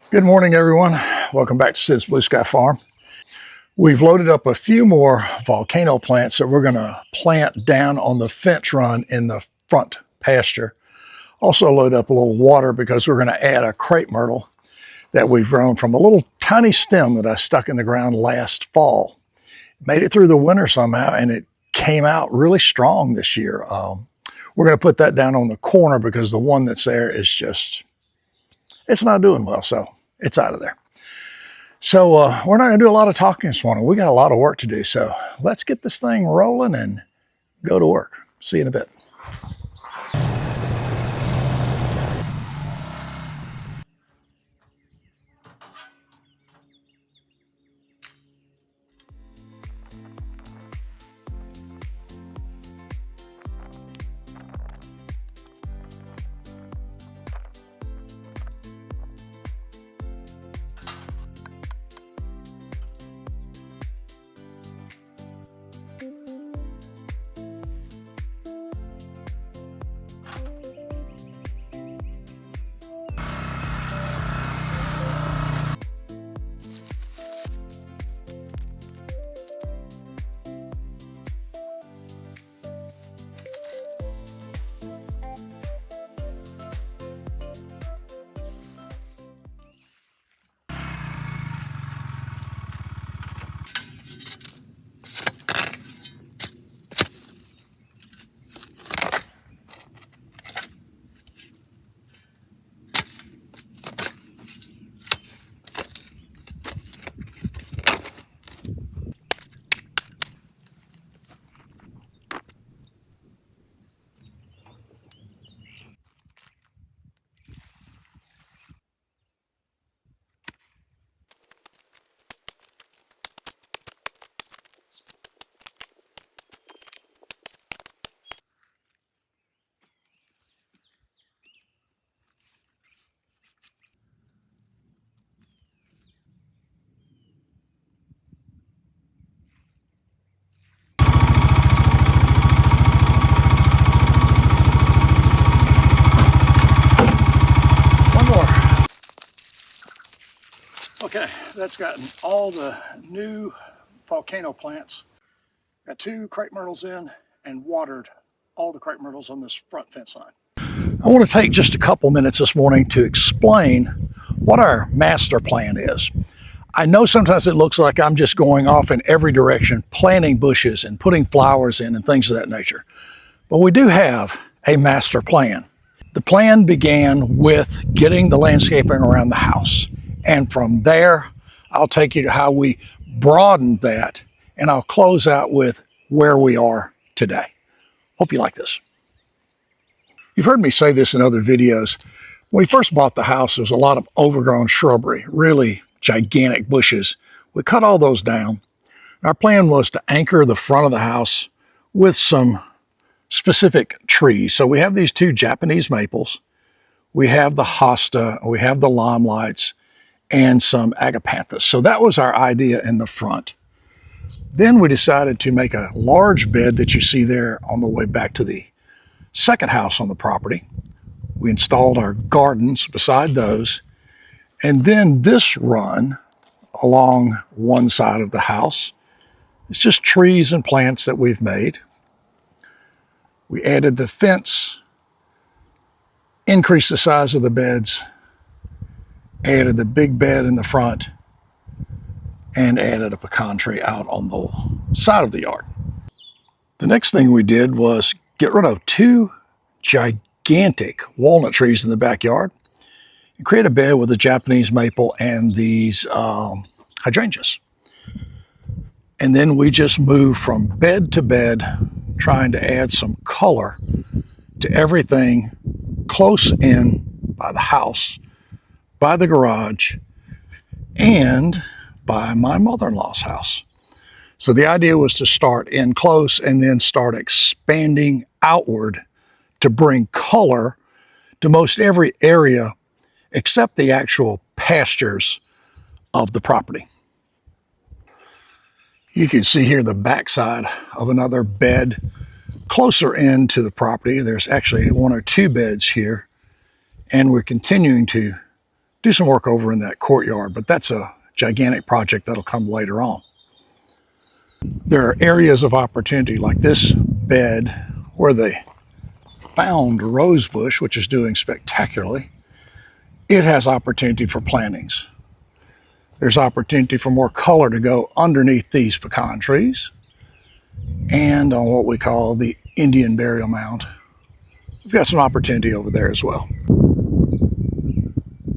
Good morning, everyone. Welcome back to Sid's Blue Sky Farm. We've loaded up a few more volcano plants that we're going to plant down on the fence run in the front pasture. Also load up a little water because we're going to add a crepe myrtle that we've grown from a little tiny stem that I stuck in the ground last fall. Made it through the winter somehow, and it came out really strong this year. We're going to put that down on the corner because the one that's there is just, it's not doing well, so it's out of there. So we're not going to do a lot of talking this morning. We got a lot of work to do, so let's get this thing rolling and go to work. See you in a bit. Okay, that's gotten all the new volcano plants. Got 2 crepe myrtles in and watered all the crepe myrtles on this front fence line. I want to take just a couple minutes this morning to explain what our master plan is. I know sometimes it looks like I'm just going off in every direction, planting bushes and putting flowers in and things of that nature. But we do have a master plan. The plan began with getting the landscaping around the house. And from there, I'll take you to how we broadened that, and I'll close out with where we are today. Hope you like this. You've heard me say this in other videos. When we first bought the house, there was a lot of overgrown shrubbery, really gigantic bushes. We cut all those down. Our plan was to anchor the front of the house with some specific trees. So we have these 2 Japanese maples. We have the hosta, we have the limelights, and some agapanthus. So that was our idea in the front. Then we decided to make a large bed that you see there on the way back to the second house on the property. We installed our gardens beside those. And then this run along one side of the house, it's just trees and plants that we've made. We added the fence, increased the size of the beds, added the big bed in the front, and added a pecan tree out on the side of the yard. The next thing we did was get rid of 2 gigantic walnut trees in the backyard and create a bed with a Japanese maple and these hydrangeas. And then we just moved from bed to bed, trying to add some color to everything close in by the house, by the garage, and by my mother-in-law's house. So the idea was to start in close and then start expanding outward to bring color to most every area except the actual pastures of the property. You can see here the backside of another bed closer into the property. There's actually 1 or 2 beds here, and we're continuing to do some work over in that courtyard, but that's a gigantic project that'll come later on. There are areas of opportunity like this bed where they found rose bush, which is doing spectacularly. It has opportunity for plantings. There's opportunity for more color to go underneath these pecan trees and on what we call the Indian burial mound. We've got some opportunity over there as well.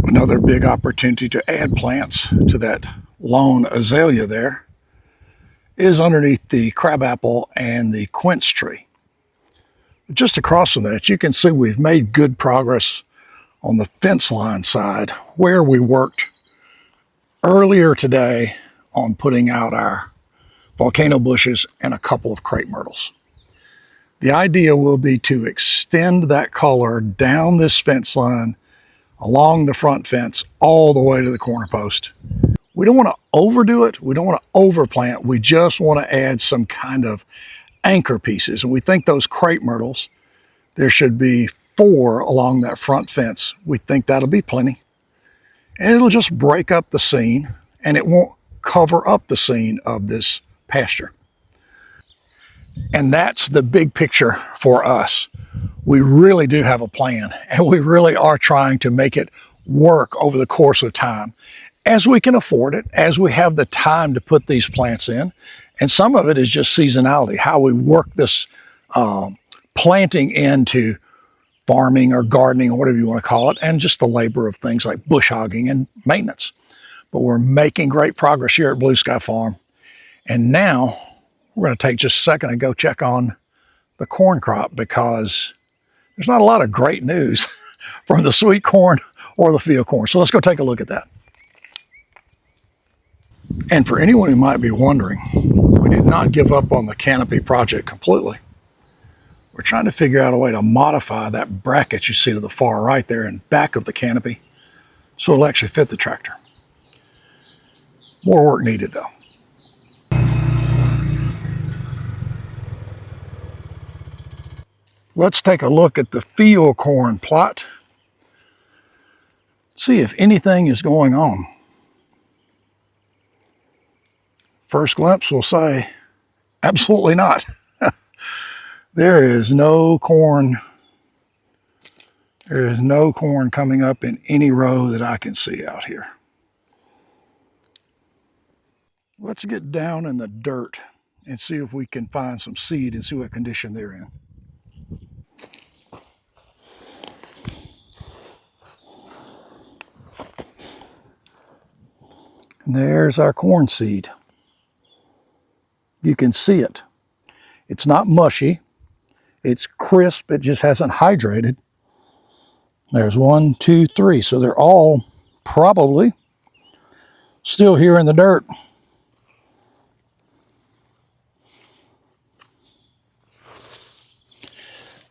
Another big opportunity to add plants to that lone azalea there is underneath the crabapple and the quince tree. Just across from that, you can see we've made good progress on the fence line side where we worked earlier today on putting out our volcano bushes and a couple of crepe myrtles. The idea will be to extend that color down this fence line along the front fence all the way to the corner post. We don't want to overdo it. We don't want to overplant. We just want to add some kind of anchor pieces. And we think those crepe myrtles, there should be 4 along that front fence. We think that'll be plenty. And it'll just break up the scene, and it won't cover up the scene of this pasture. And that's the big picture for us. We really do have a plan, and we really are trying to make it work over the course of time as we can afford it, as we have the time to put these plants in. And some of it is just seasonality, how we work this planting into farming or gardening or whatever you want to call it, and just the labor of things like bush hogging and maintenance. But we're making great progress here at Blue Sky Farm. And now we're going to take just a second and go check on the corn crop, because there's not a lot of great news from the sweet corn or the field corn. So let's go take a look at that. And for anyone who might be wondering, we did not give up on the canopy project completely. We're trying to figure out a way to modify that bracket you see to the far right there in back of the canopy so it'll actually fit the tractor. More work needed though. Let's take a look at the field corn plot. See if anything is going on. First glimpse will say, absolutely not. There is no corn. There is no corn coming up in any row that I can see out here. Let's get down in the dirt and see if we can find some seed and see what condition they're in. And there's our corn seed. You can see it. It's not mushy. It's crisp. It just hasn't hydrated. There's 1, 2, 3. So they're all probably still here in the dirt.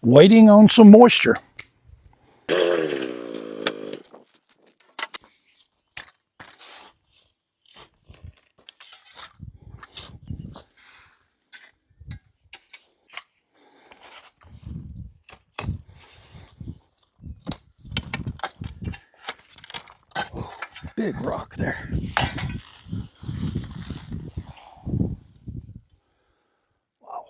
Waiting on some moisture. Big rock there. Wow.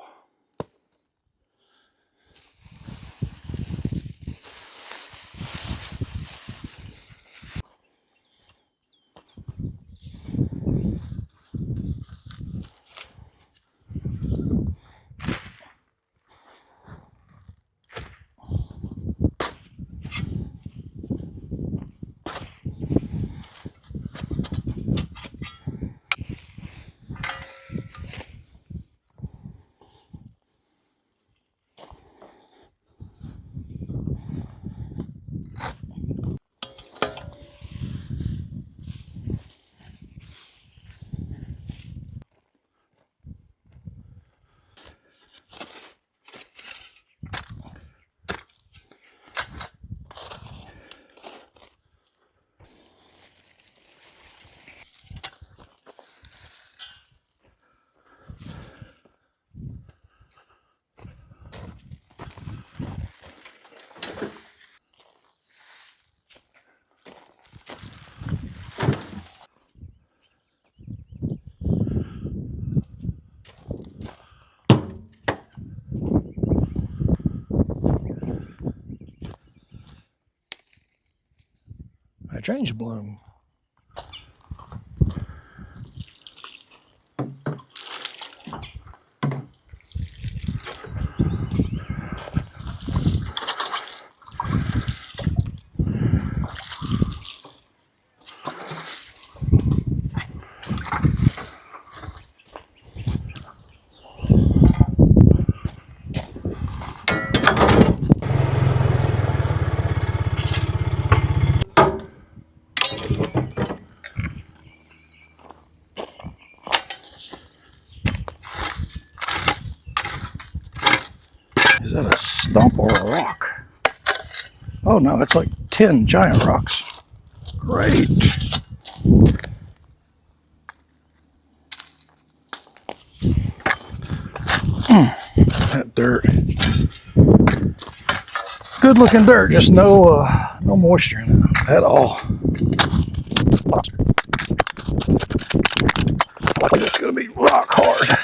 hydrangea bloom. Is that a stump or a rock? Oh no, it's like 10 giant rocks. Great. That dirt. Good looking dirt, just no moisture in it at all. I think it's going to be rock hard.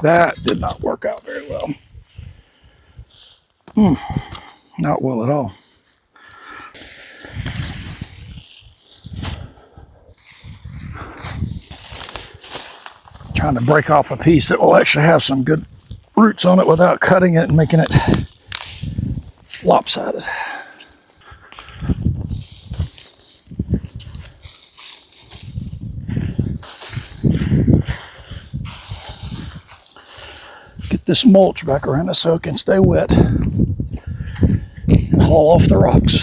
That did not work out very well. Not well at all. Trying to break off a piece that will actually have some good roots on it without cutting it and making it lopsided. Get this mulch back around it so it can stay wet and haul off the rocks.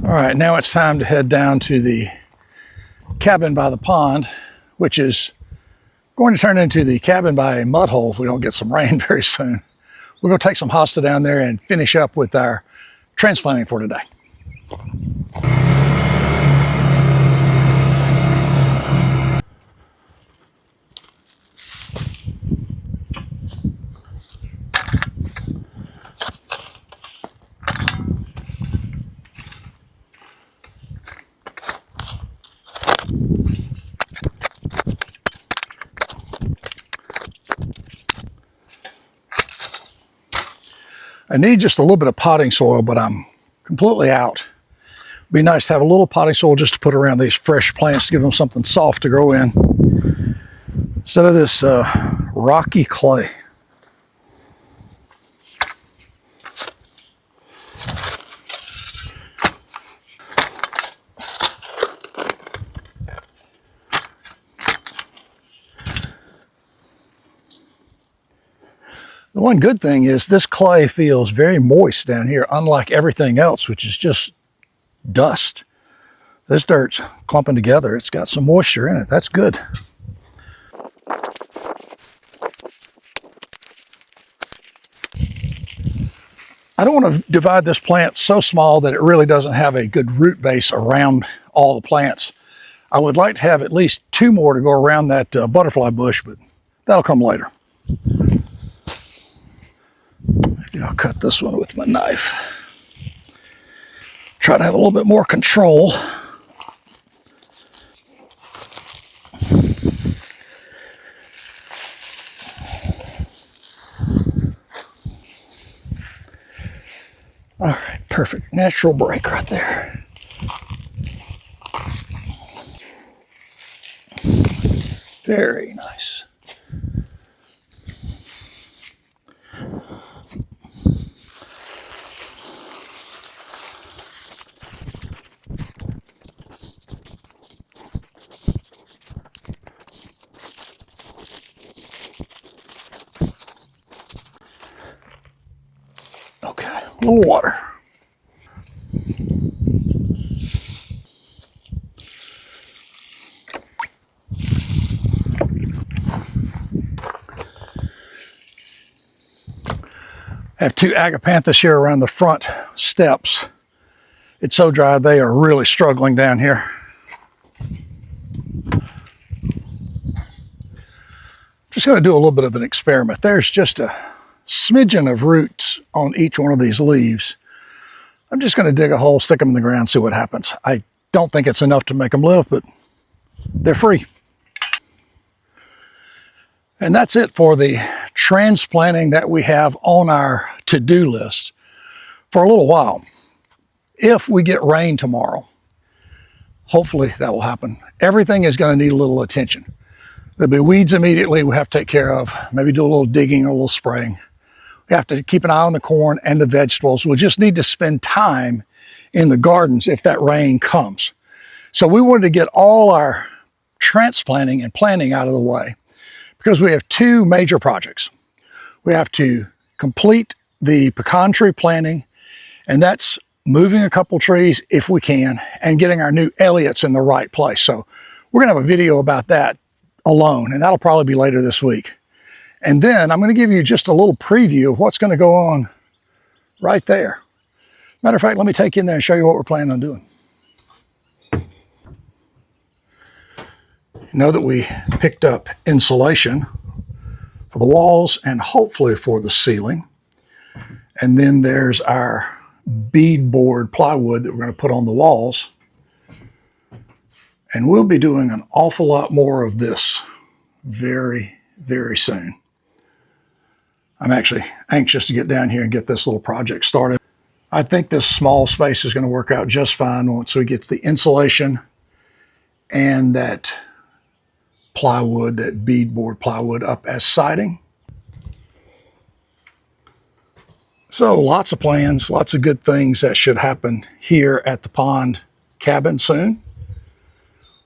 All right, now it's time to head down to the cabin by the pond, which is going to turn into the cabin by a mud hole if we don't get some rain very soon. We're going to take some hosta down there and finish up with our transplanting for today. I need just a little bit of potting soil, but I'm completely out. It'd be nice to have a little potting soil just to put around these fresh plants to give them something soft to grow in, instead of this rocky clay. The one good thing is this clay feels very moist down here, unlike everything else, which is just dust. This dirt's clumping together. It's got some moisture in it. That's good. I don't want to divide this plant so small that it really doesn't have a good root base around all the plants. I would like to have at least 2 more to go around that butterfly bush, but that'll come later. Maybe I'll cut this one with my knife. Try to have a little bit more control. All right, perfect. Natural break right there. Very nice. Okay, a little water. I have two agapanthus here around the front steps. It's so dry, they are really struggling down here. Just going to do a little bit of an experiment. There's just a smidgen of roots on each one of these leaves. I'm just going to dig a hole, stick them in the ground, see what happens. I don't think it's enough to make them live, but they're free. And that's it for the transplanting that we have on our to-do list for a little while. If we get rain tomorrow, hopefully that will happen, everything is going to need a little attention. There'll be weeds immediately we have to take care of, maybe do a little digging or a little spraying. We have to keep an eye on the corn and the vegetables. We'll just need to spend time in the gardens if that rain comes. So we wanted to get all our transplanting and planting out of the way because we have two major projects. We have to complete the pecan tree planting, and that's moving a couple trees if we can and getting our new Elliots in the right place. So we're going to have a video about that alone, and that'll probably be later this week. And then I'm going to give you just a little preview of what's going to go on right there. Matter of fact, let me take you in there and show you what we're planning on doing. You know that we picked up insulation for the walls and hopefully for the ceiling. And then there's our beadboard plywood that we're going to put on the walls. And we'll be doing an awful lot more of this very, very soon. I'm actually anxious to get down here and get this little project started. I think this small space is going to work out just fine once we get the insulation and that plywood, that beadboard plywood up as siding. So lots of plans, lots of good things that should happen here at the pond cabin soon.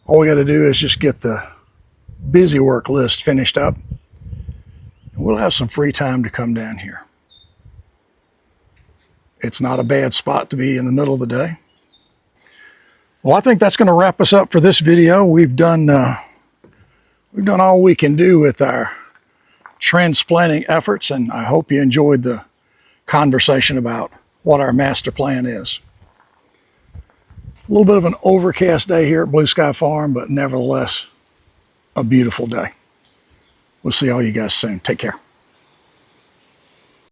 All we got to do is just get the busy work list finished up, and we'll have some free time to come down here. It's not a bad spot to be in the middle of the day. Well, I think that's going to wrap us up for this video. We've done all we can do with our transplanting efforts, and I hope you enjoyed the conversation about what our master plan is. A little bit of an overcast day here at Blue Sky Farm, but nevertheless, a beautiful day. We'll see all you guys soon. Take care.